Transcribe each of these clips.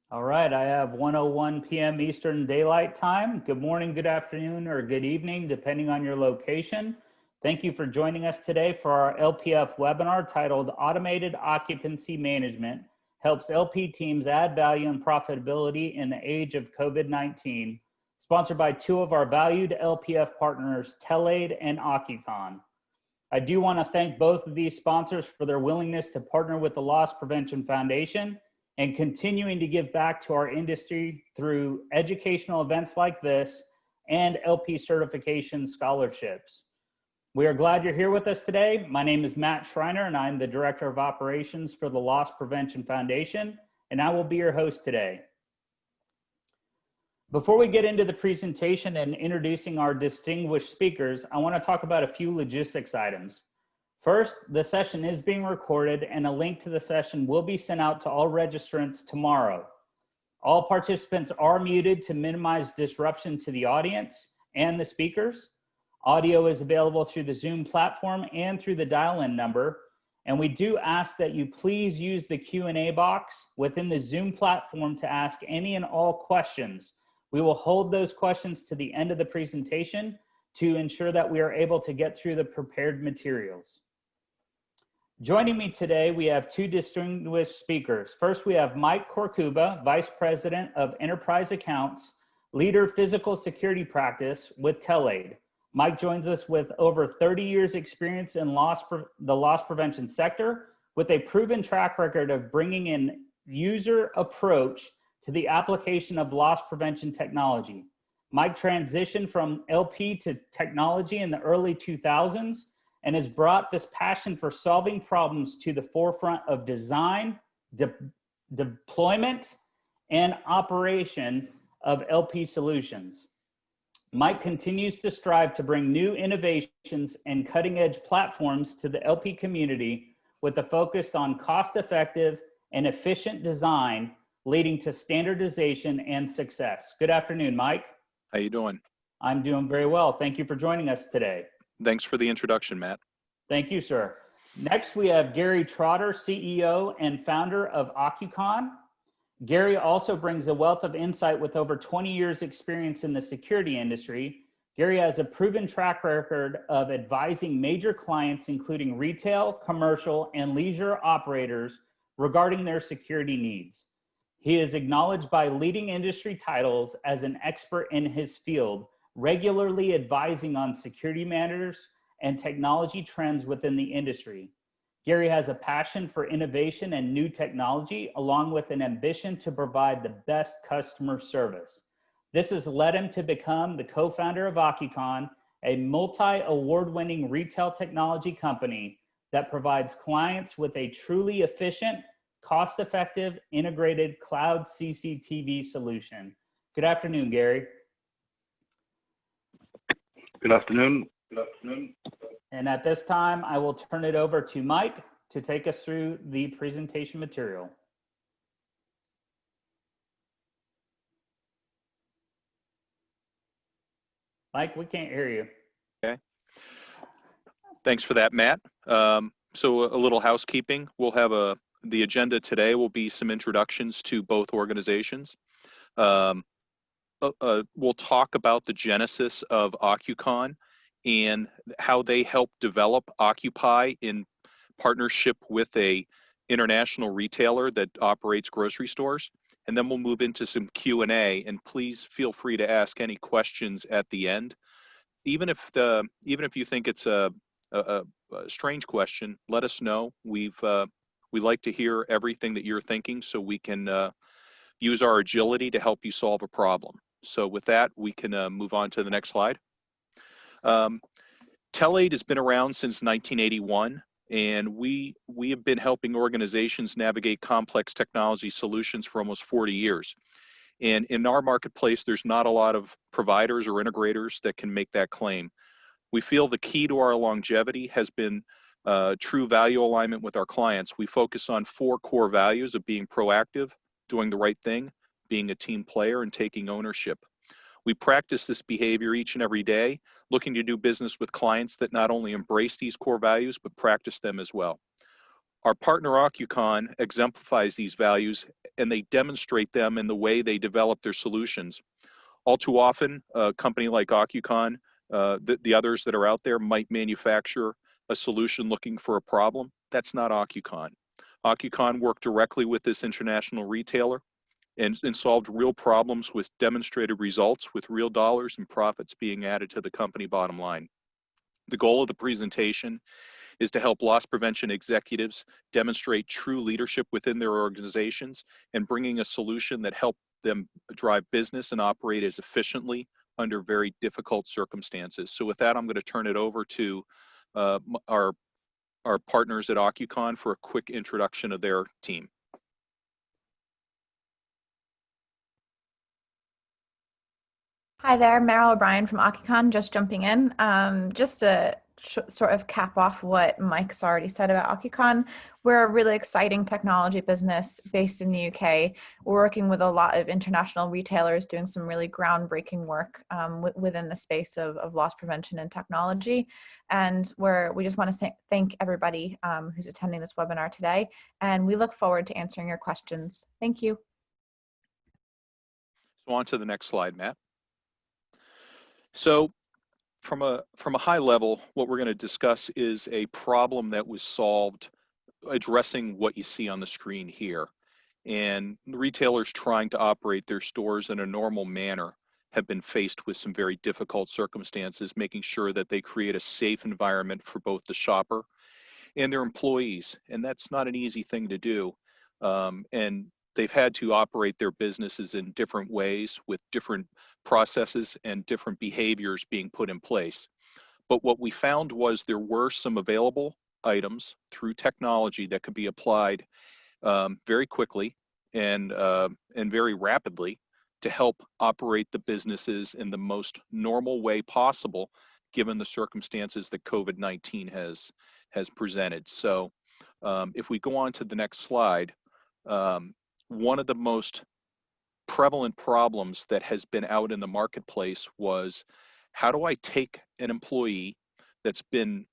All right, I have 1:01 p.m. Eastern Daylight Time. Good morning, good afternoon, or good evening, depending on your location. Thank you for joining us today for our LPF webinar titled Automated Occupancy Management Helps LP Teams Add Value and Profitability in the Age of COVID-19, sponsored by two of our valued LPF partners, Telaid and Ocucon. I do want to thank both of these sponsors for their willingness to partner with the Loss Prevention Foundation and continuing to give back to our industry through educational events like this and LP certification scholarships. We are glad you're here with us today. My name is Matt Schreiner, and I'm the Director of Operations for the Loss Prevention Foundation, and I will be your host today. Before we get into the presentation and introducing our distinguished speakers, I want to talk about a few logistics items. First, the session is being recorded and a link to the session will be sent out to all registrants tomorrow. All participants are muted to minimize disruption to the audience and the speakers. Audio is available through the Zoom platform and through the dial-in number. And we do ask that you please use the Q&A box within the Zoom platform to ask any and all questions. We will hold those questions to the end of the presentation to ensure that we are able to get through the prepared materials. Joining me today, we have two distinguished speakers. First, we have Mike Corcuba, Vice President of Enterprise Accounts, Leader Physical Security Practice with Telaid. Mike joins us with over 30 years experience in the loss prevention sector with a proven track record of bringing in user approach to the application of loss prevention technology. Mike transitioned from LP to technology in the early 2000s and has brought this passion for solving problems to the forefront of design, deployment, and operation of LP solutions. Mike continues to strive to bring new innovations and cutting-edge platforms to the LP community with a focus on cost-effective and efficient design, leading to standardization and success. Good afternoon, Mike. How you doing? I'm doing very well. Thank you for joining us today. Thanks for the introduction, Matt. Thank you, sir. Next, we have Gary Trotter, CEO and founder of Ocucon. Gary also brings a wealth of insight with over 20 years experience in the security industry. Gary has a proven track record of advising major clients, including retail, commercial, and leisure operators regarding their security needs. He is acknowledged by leading industry titles as an expert in his field, regularly advising on security matters and technology trends within the industry. Gary has a passion for innovation and new technology, along with an ambition to provide the best customer service. This has led him to become the co-founder of Ocucon, a multi-award-winning retail technology company that provides clients with a truly efficient, cost-effective, integrated cloud CCTV solution. Good afternoon, Gary. Good afternoon. And at this time, I will turn it over to Mike to take us through the presentation material. Mike, we can't hear you. Okay. Thanks for that, Matt. So a little housekeeping. We'll have the agenda today will be some introductions to both organizations. We'll talk about the genesis of Ocucon and how they help develop Occupi in partnership with a international retailer that operates grocery stores. And then we'll move into some Q&A, and please feel free to ask any questions at the end. Even if you think it's a strange question, let us know. We like to hear everything that you're thinking so we can use our agility to help you solve a problem. So with that, we can move on to the next slide. Telaid has been around since 1981, and we have been helping organizations navigate complex technology solutions for almost 40 years. And in our marketplace, there's not a lot of providers or integrators that can make that claim. We feel the key to our longevity has been true value alignment with our clients. We focus on 4 core values of being proactive, doing the right thing, being a team player, and taking ownership. We practice this behavior each and every day, looking to do business with clients that not only embrace these core values, but practice them as well. Our partner Ocucon exemplifies these values and they demonstrate them in the way they develop their solutions. All too often, a company like Ocucon, the others that are out there might manufacture a solution looking for a problem. That's not Ocucon. Ocucon worked directly with this international retailer and solved real problems with demonstrated results, with real dollars and profits being added to the company bottom line. The goal of the presentation is to help loss prevention executives demonstrate true leadership within their organizations and bringing a solution that helps them drive business and operate as efficiently under very difficult circumstances. So with that, I'm going to turn it over to our partners at Ocucon for a quick introduction of their team. Hi there, Meryl O'Brien from Ocucon, just jumping in. Just to sort of cap off what Mike's already said about Ocucon, we're a really exciting technology business based in the UK. We're working with a lot of international retailers doing some really groundbreaking work within the space of loss prevention and technology. And we just want to thank everybody who's attending this webinar today. And we look forward to answering your questions. Thank you. So on to the next slide, Matt. So from a high level, what we're going to discuss is a problem that was solved addressing what you see on the screen here. And retailers trying to operate their stores in a normal manner have been faced with some very difficult circumstances, making sure that they create a safe environment for both the shopper and their employees. And that's not an easy thing to do. And they've had to operate their businesses in different ways with different processes and different behaviors being put in place. But what we found was there were some available items through technology that could be applied very quickly and very rapidly to help operate the businesses in the most normal way possible, given the circumstances that COVID-19 has presented. So if we go on to the next slide, one of the most prevalent problems that has been out in the marketplace was, how do I take an employee that's been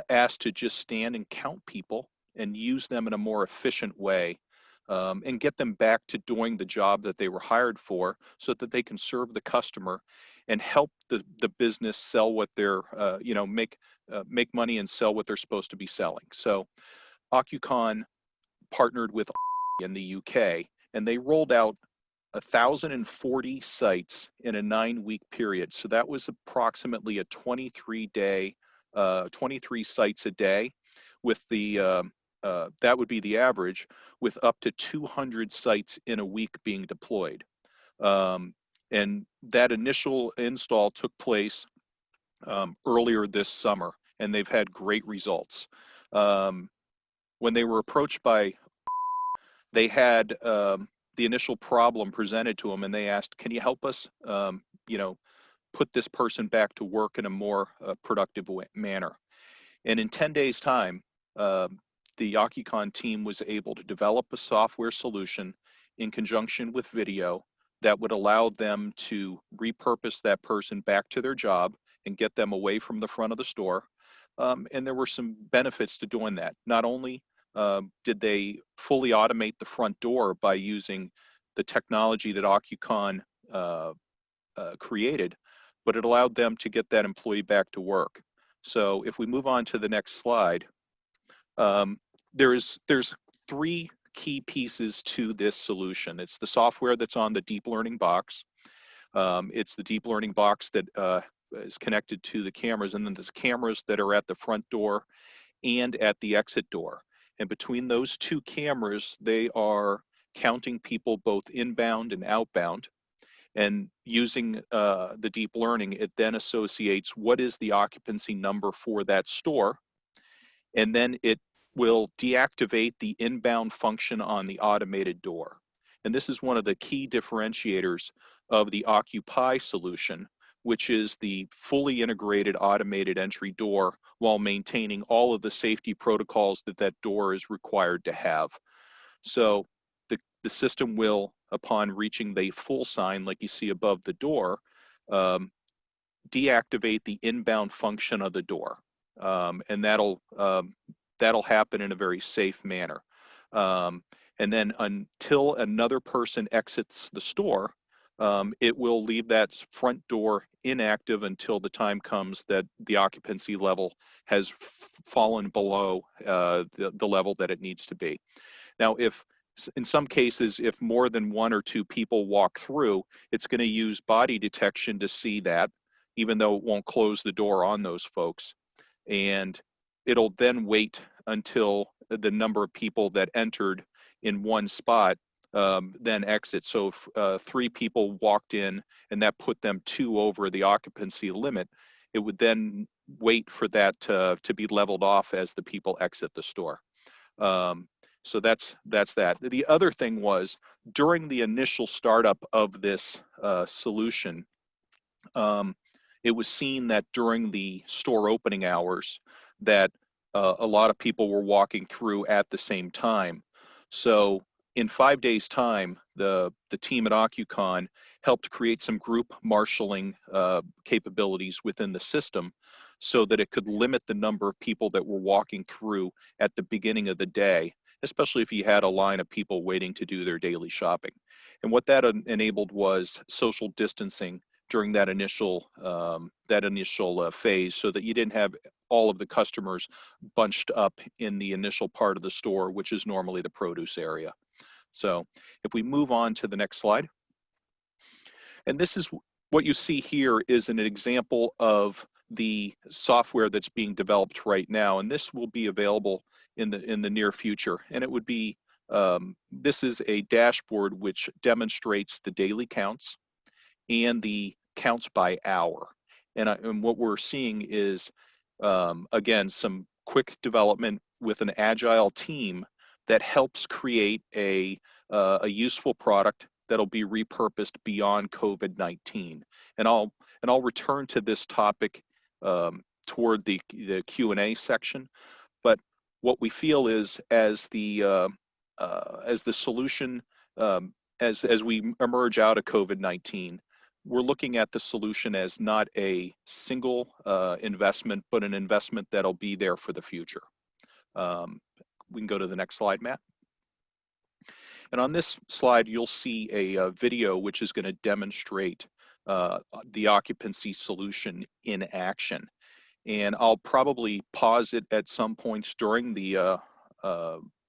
asked to just stand and count people and use them in a more efficient way and get them back to doing the job that they were hired for, so that they can serve the customer and help the business sell what they're, make money and sell what they're supposed to be selling. So Ocucon partnered with in the UK, and they rolled out 1,040 sites in a 9-week period. So that was approximately a 23 sites a day, with that would be the average, with up to 200 sites in a week being deployed. And that initial install took place earlier this summer, and they've had great results. When they were approached by, they had the initial problem presented to them, and they asked, can you help us, put this person back to work in a more productive manner? And in 10 days' time, the Ocucon team was able to develop a software solution in conjunction with video that would allow them to repurpose that person back to their job and get them away from the front of the store. And there were some benefits to doing that. Not only did they fully automate the front door by using the technology that Ocucon created, but it allowed them to get that employee back to work. So if we move on to the next slide, there's 3 key pieces to this solution. It's the software that's on the deep learning box. It's the deep learning box that is connected to the cameras, and then there's cameras that are at the front door and at the exit door. And between those 2 cameras, they are counting people both inbound and outbound. And using the deep learning, it then associates what is the occupancy number for that store. And then it will deactivate the inbound function on the automated door. And this is one of the key differentiators of the Occupi solution, which is the fully integrated automated entry door while maintaining all of the safety protocols that that door is required to have. So the system will, upon reaching the full sign like you see above the door, deactivate the inbound function of the door. And that'll happen in a very safe manner. And then until another person exits the store, it will leave that front door inactive until the time comes that the occupancy level has fallen below the level that it needs to be. Now, if in some cases, if more than one or two people walk through, it's going to use body detection to see that, even though it won't close the door on those folks. And it'll then wait until the number of people that entered in one spot then exit. So if 3 people walked in and that put them 2 over the occupancy limit, it would then wait for that to be leveled off as the people exit the store. So that's that. The other thing was, during the initial startup of this solution, it was seen that during the store opening hours that a lot of people were walking through at the same time. So in 5 days' time, the team at Ocucon helped create some group marshaling capabilities within the system so that it could limit the number of people that were walking through at the beginning of the day, especially if you had a line of people waiting to do their daily shopping. And what that enabled was social distancing during that initial phase, so that you didn't have all of the customers bunched up in the initial part of the store, which is normally the produce area. So if we move on to the next slide, and this is what you see here is an example of the software that's being developed right now, and this will be available in the near future. And it would be this is a dashboard which demonstrates the daily counts and the counts by hour. And what we're seeing is, again, some quick development with an agile team that helps create a useful product that'll be repurposed beyond COVID-19. And I'll return to this topic toward the Q&A section. But what we feel is, as the solution, as we emerge out of COVID-19, we're looking at the solution as not a single investment, but an investment that'll be there for the future. We can go to the next slide, Matt. And on this slide, you'll see a video which is going to demonstrate the occupancy solution in action. And I'll probably pause it at some points during the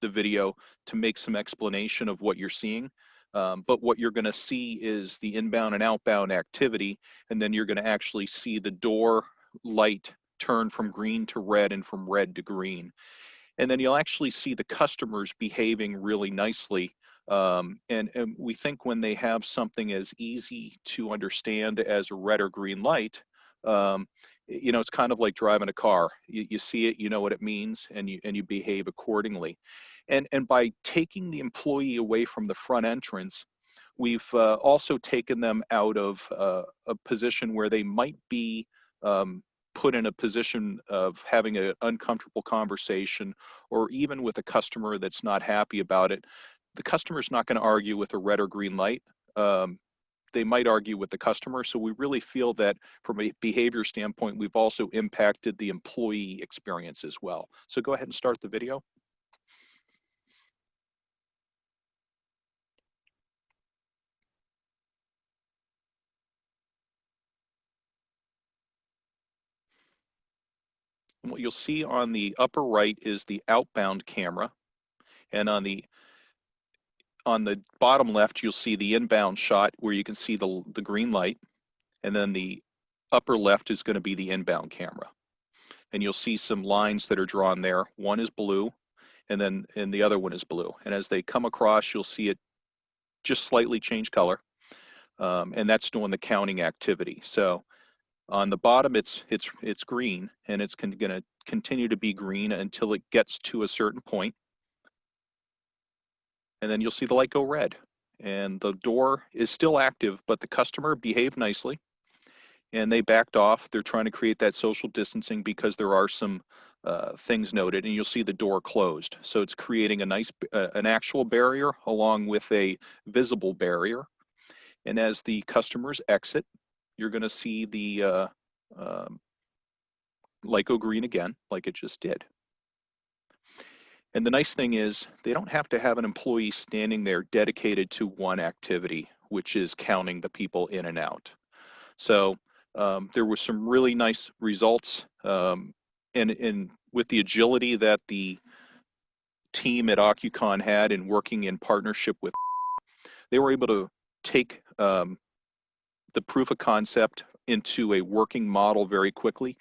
video to make some explanation of what you're seeing. But what you're going to see is the inbound and outbound activity, and then you're going to actually see the door light turn from green to red and from red to green. And then you'll actually see the customers behaving really nicely. And we think when they have something as easy to understand as a red or green light, you know, it's kind of like driving a car. You see it, you know what it means, and you behave accordingly. And by taking the employee away from the front entrance, we've also taken them out of a position where they might be put in a position of having an uncomfortable conversation, or even with a customer that's not happy about it. The customer's not going to argue with a red or green light. They might argue with the customer. So we really feel that from a behavior standpoint, we've also impacted the employee experience as well. So go ahead and start the video. And what you'll see on the upper right is the outbound camera. And on the bottom left, you'll see the inbound shot where you can see the green light. And then the upper left is going to be the inbound camera. And you'll see some lines that are drawn there. One is blue, and the other one is blue. And as they come across, you'll see it just slightly change color. And that's doing the counting activity. So on the bottom, it's green, and it's going to continue to be green until it gets to a certain point. And then you'll see the light go red. And the door is still active, but the customer behaved nicely, and they backed off. They're trying to create that social distancing because there are some things noted, and you'll see the door closed. So it's creating a nice, an actual barrier along with a visible barrier. And as the customers exit, you're going to see the light go green again, like it just did. And the nice thing is they don't have to have an employee standing there dedicated to one activity, which is counting the people in and out. So there was some really nice results, and with the agility that the team at Ocucon had in working in partnership with, they were able to take the proof of concept into a working model very quickly,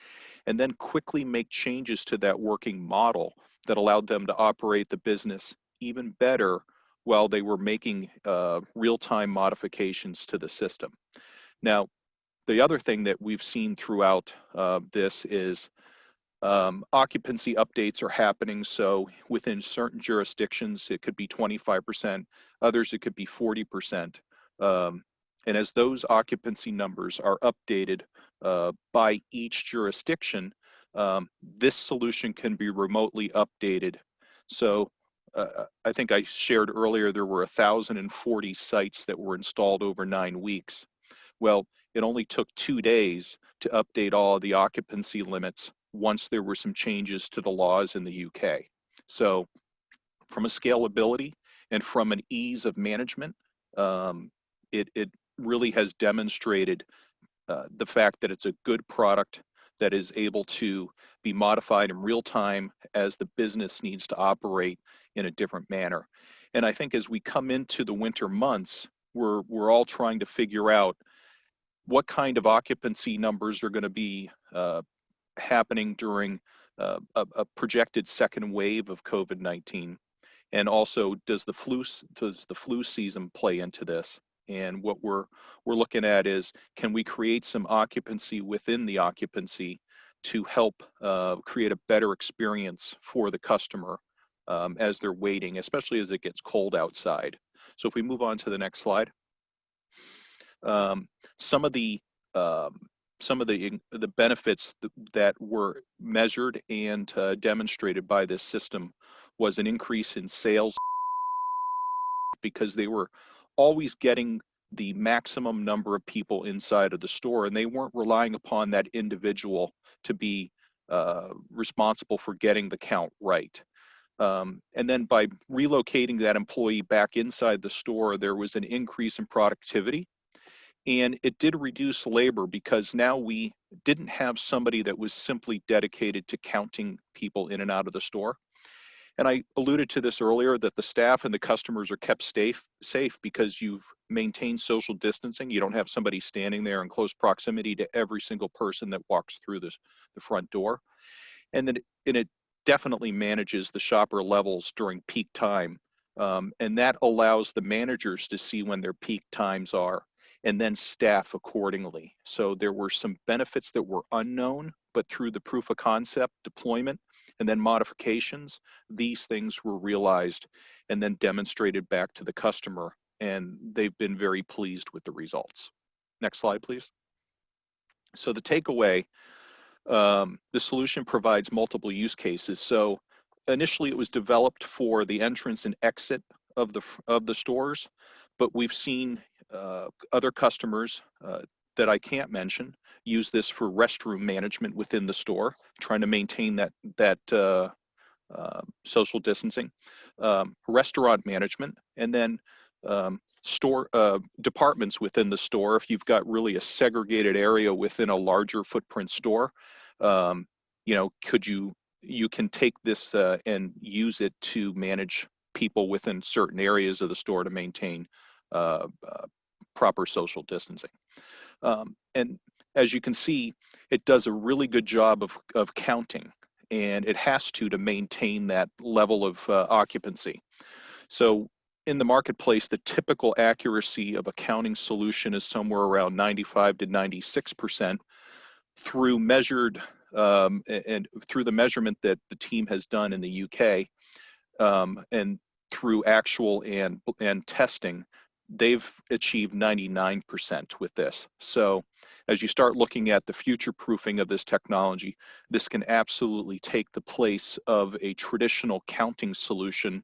and then quickly make changes to that working model that allowed them to operate the business even better while they were making real-time modifications to the system. Now, the other thing that we've seen throughout this is occupancy updates are happening. So within certain jurisdictions, it could be 25%, others it could be 40%. And as those occupancy numbers are updated by each jurisdiction, this solution can be remotely updated. So I think I shared earlier there were 1,040 sites that were installed over 9 weeks. Well, it only took 2 days to update all of the occupancy limits once there were some changes to the laws in the UK. So from a scalability and from an ease of management, it really has demonstrated the fact that it's a good product that is able to be modified in real time as the business needs to operate in a different manner. And I think as we come into the winter months, we're all trying to figure out what kind of occupancy numbers are going to be happening during a projected second wave of COVID-19, and also does the flu season play into this? And what we're looking at is, can we create some occupancy within the occupancy to help create a better experience for the customer as they're waiting, especially as it gets cold outside. So if we move on to the next slide. Some of the benefits that were measured and demonstrated by this system was an increase in sales, because they were always getting the maximum number of people inside of the store, and they weren't relying upon that individual to be responsible for getting the count right. And then by relocating that employee back inside the store, there was an increase in productivity. And it did reduce labor, because now we didn't have somebody that was simply dedicated to counting people in and out of the store. And I alluded to this earlier, that the staff and the customers are kept safe because you've maintained social distancing. You don't have somebody standing there in close proximity to every single person that walks through the front door. And then it definitely manages the shopper levels during peak time. And that allows the managers to see when their peak times are, and then staff accordingly. So there were some benefits that were unknown, but through the proof of concept deployment and then modifications, these things were realized and then demonstrated back to the customer, and they've been very pleased with the results. Next slide, please. So the takeaway, the solution provides multiple use cases. So initially it was developed for the entrance and exit of the stores, but we've seen other customers that I can't mention use this for restroom management within the store, trying to maintain that social distancing, restaurant management, and then store departments within the store. If you've got really a segregated area within a larger footprint store, you know, you can take this and use it to manage people within certain areas of the store to maintain proper social distancing. And as you can see, it does a really good job of counting, and it has to maintain that level of occupancy. So in the marketplace, the typical accuracy of a counting solution is somewhere around 95 to 96%. Through measured and through the measurement that the team has done in the UK, and through actual and testing, they've achieved 99% with this. So as you start looking at the future proofing of this technology, this can absolutely take the place of a traditional counting solution